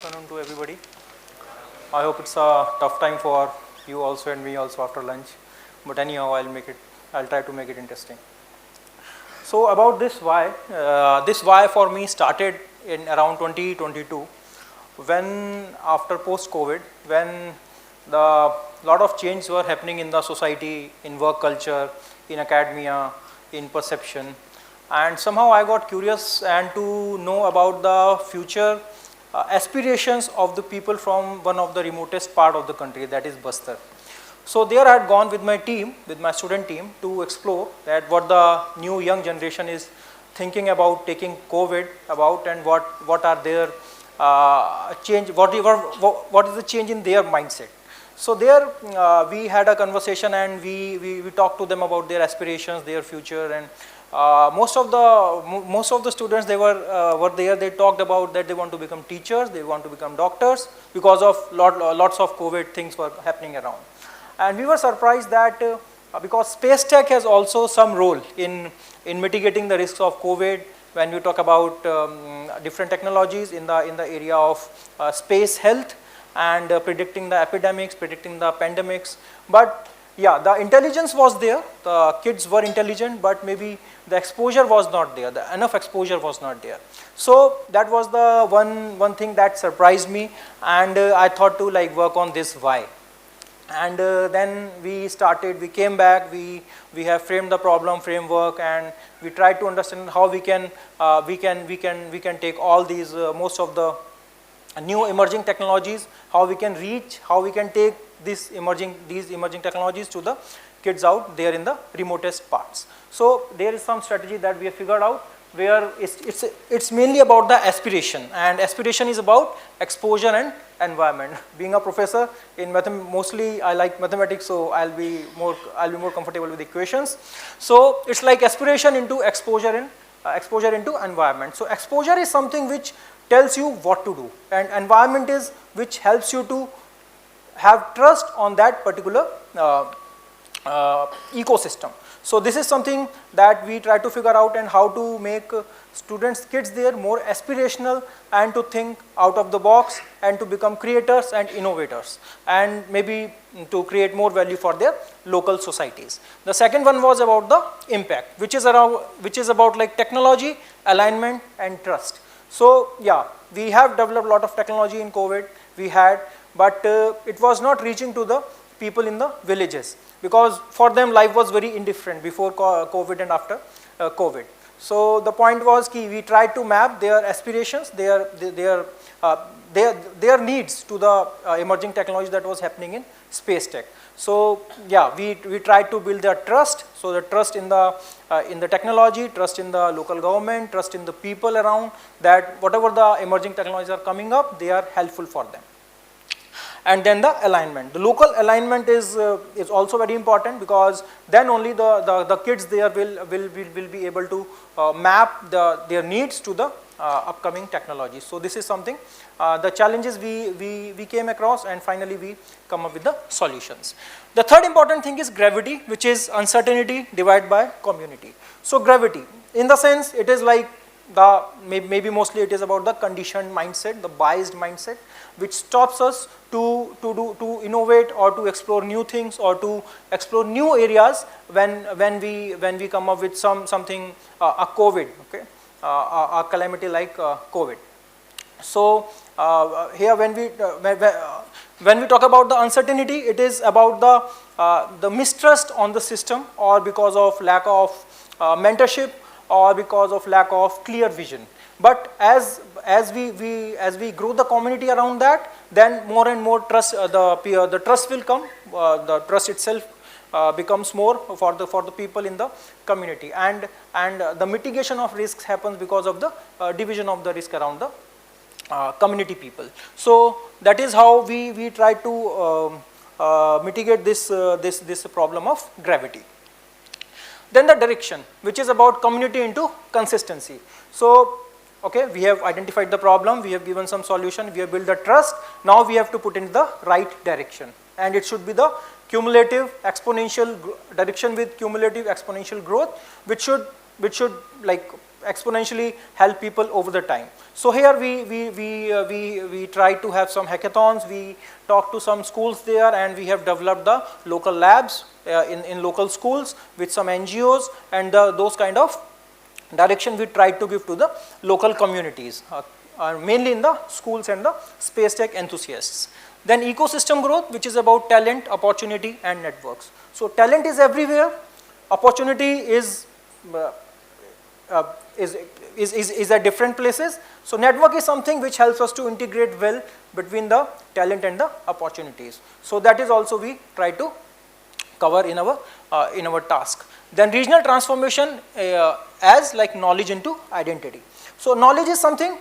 afternoon to everybody. I hope it's a tough time for you also and me also after lunch. But anyhow, I'll try to make it interesting. So about this why for me started in around 2022 when after post-COVID, when the lot of changes were happening in the society, in work culture, in academia, in perception. And somehow I got curious and to know about the future aspirations of the people from one of the remotest part of the country, that is Bastar. So there I had gone with my team, with my student team, to explore that what the new young generation is thinking about taking COVID about, and what are their change, what is the change in their mindset. So there we had a conversation and we talked to them about their aspirations, their future, and most of the students, they were there, they talked about that they want to become teachers, they want to become doctors because of lots of COVID things were happening around. And we were surprised that because space tech has also some role in mitigating the risks of COVID when we talk about different technologies in the area of space health and predicting the epidemics, predicting the pandemics. But yeah, the intelligence was there, the kids were intelligent, but maybe the exposure was not there, enough exposure was not there. So that was the one thing that surprised me, and I thought to like work on this why. And then we came back, we have framed the problem framework, and we tried to understand how we can take all these most of the new emerging technologies, how we can take these emerging technologies to the kids out there in the remotest parts. So there is some strategy that we have figured out where it's mainly about the aspiration, and aspiration is about exposure and environment. Being a professor in mostly I like mathematics, so I'll be more comfortable with equations. So it's like aspiration into exposure into environment. So exposure is something which tells you what to do, and environment is which helps you to have trust on that particular ecosystem. So this is something that we try to figure out, and how to make kids there more aspirational and to think out of the box and to become creators and innovators, and maybe to create more value for their local societies. The second one was about the impact, which is about like technology, alignment and trust. So yeah, we have developed a lot of technology in COVID, but it was not reaching to the people in the villages, because for them life was very indifferent before COVID and after COVID. So the point was we tried to map their aspirations, their needs to the emerging technology that was happening in space tech. So yeah, we tried to build their trust, so the trust in the technology, trust in the local government, trust in the people around, that whatever the emerging technologies are coming up, they are helpful for them. And then the alignment. The local alignment is also very important, because then only the kids there will be able to map their needs to the upcoming technologies. So this is something, the challenges we came across, and finally we come up with the solutions. The third important thing is gravity, which is uncertainty divided by community. So gravity, in the sense, it is like maybe mostly it is about the conditioned mindset, the biased mindset, which stops us to innovate or to explore new things or to explore new areas when we come up with something a COVID, okay, a calamity like COVID. So here when we talk about the uncertainty, it is about the mistrust on the system, or because of lack of mentorship, or because of lack of clear vision. But as we grow the community around that, then more and more trust, the trust will come. The trust itself becomes more for the people in the community, and the mitigation of risks happens because of the division of the risk around the community people. So that is how we try to mitigate this problem of gravity. Then the direction, which is about community into consistency. So okay, we have identified the problem, we have given some solution, we have built the trust. Now we have to put in the right direction, and it should be the cumulative exponential direction with cumulative exponential growth, which should like exponentially help people over the time. So here we try to have some hackathons, we talk to some schools there, and we have developed the local labs in local schools with some NGOs, and those kind of direction we try to give to the local communities, mainly in the schools and the space tech enthusiasts. Then ecosystem growth, which is about talent, opportunity and networks. So talent is everywhere, opportunity is at different places. So network is something which helps us to integrate well between the talent and the opportunities. So that is also we try to cover in our task. Then regional transformation as like knowledge into identity. So knowledge is something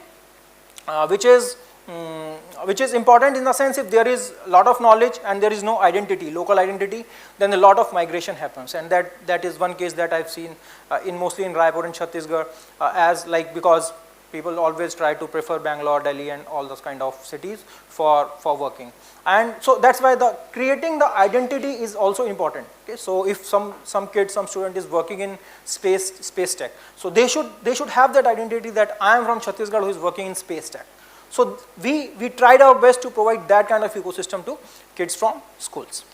which is important in the sense, if there is a lot of knowledge and there is no identity, local identity, then a lot of migration happens, and that is one case that I've seen mostly in Raipur and Chhattisgarh, as like, because people always try to prefer Bangalore, Delhi and all those kind of cities for working, and so that's why creating the identity is also important. Okay, so if some student is working in space tech, so they should have that identity that I am from Chhattisgarh who is working in space tech. So we tried our best to provide that kind of ecosystem to kids from schools.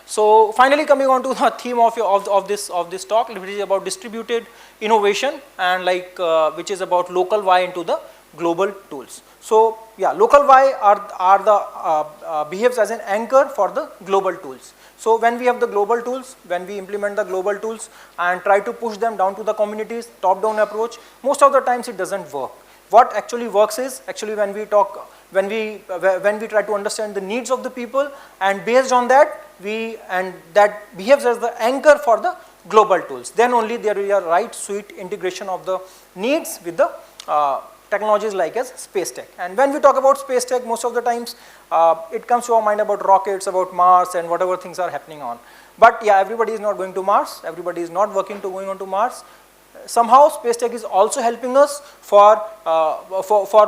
So finally, coming on to the theme of this talk, which is about distributed innovation, and like which is about local Y into the global tools. So yeah, local Y behaves as an anchor for the global tools. So when we have the global tools, when we implement the global tools and try to push them down to the communities, top-down approach, most of the times it doesn't work. What actually works is actually when we try to understand the needs of the people, and based on that that behaves as the anchor for the global tools. Then only there is a right sweet integration of the needs with the technologies like as space tech. And when we talk about space tech, most of the times it comes to our mind about rockets, about Mars and whatever things are happening on. But yeah, everybody is not going to Mars, everybody is not working to going on to Mars. Somehow space tech is also helping us for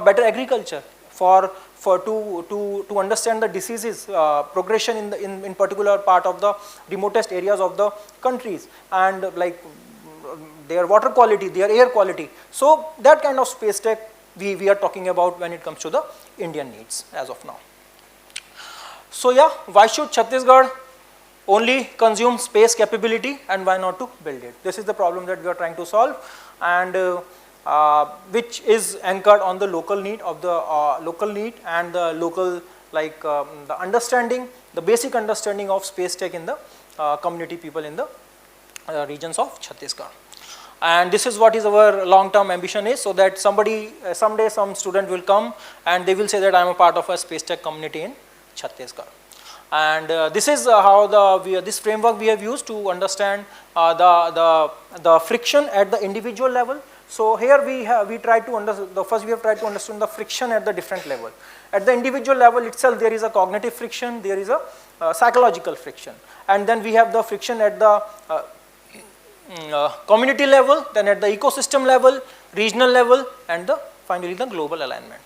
better agriculture, to understand the diseases progression in particular part of the remotest areas of the countries, and like their water quality, their air quality. So that kind of space tech we are talking about when it comes to the Indian needs as of now. So yeah, why should Chhattisgarh only consume space capability, and why not to build it? This is the problem that we are trying to solve, and which is anchored on the local need of the local need and the local the understanding, the basic understanding of space tech in the community people in the regions of Chhattisgarh. And this is what is our long-term ambition is, so that someday some student will come and they will say that I am a part of a space tech community in Chhattisgarh. And this is how this framework we have used to understand the friction at the individual level. So here we try to understand, first we have tried to understand the friction at the different level. At the individual level itself, there is a cognitive friction, there is a psychological friction, and then we have the friction at the community level, then at the ecosystem level, regional level, and finally the global alignment.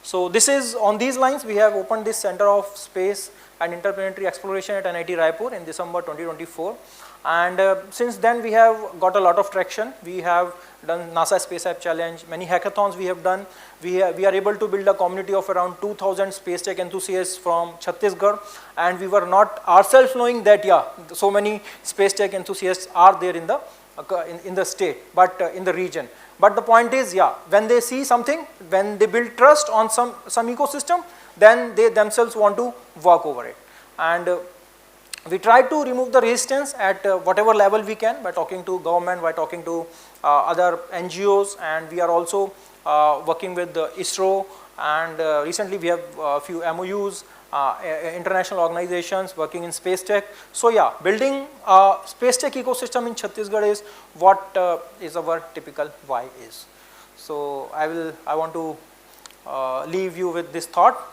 So this is on these lines we have opened this Center of Space and Interplanetary Exploration at NIT Raipur in December 2024, and since then we have got a lot of traction. We have done NASA Space App Challenge, many hackathons we have done. We are able to build a community of around 2,000 space tech enthusiasts from Chhattisgarh, and we were not ourselves knowing that yeah, so many space tech enthusiasts are there in the state, but in the region. But the point is, yeah, when they see something, when they build trust on some ecosystem, then they themselves want to work over it. And we try to remove the resistance at whatever level we can, by talking to government, by talking to other NGOs, and we are also working with ISRO, and recently we have a few MOUs, international organizations working in space tech. So yeah, building a space tech ecosystem in Chhattisgarh is what is our typical why is. So I want to leave you with this thought.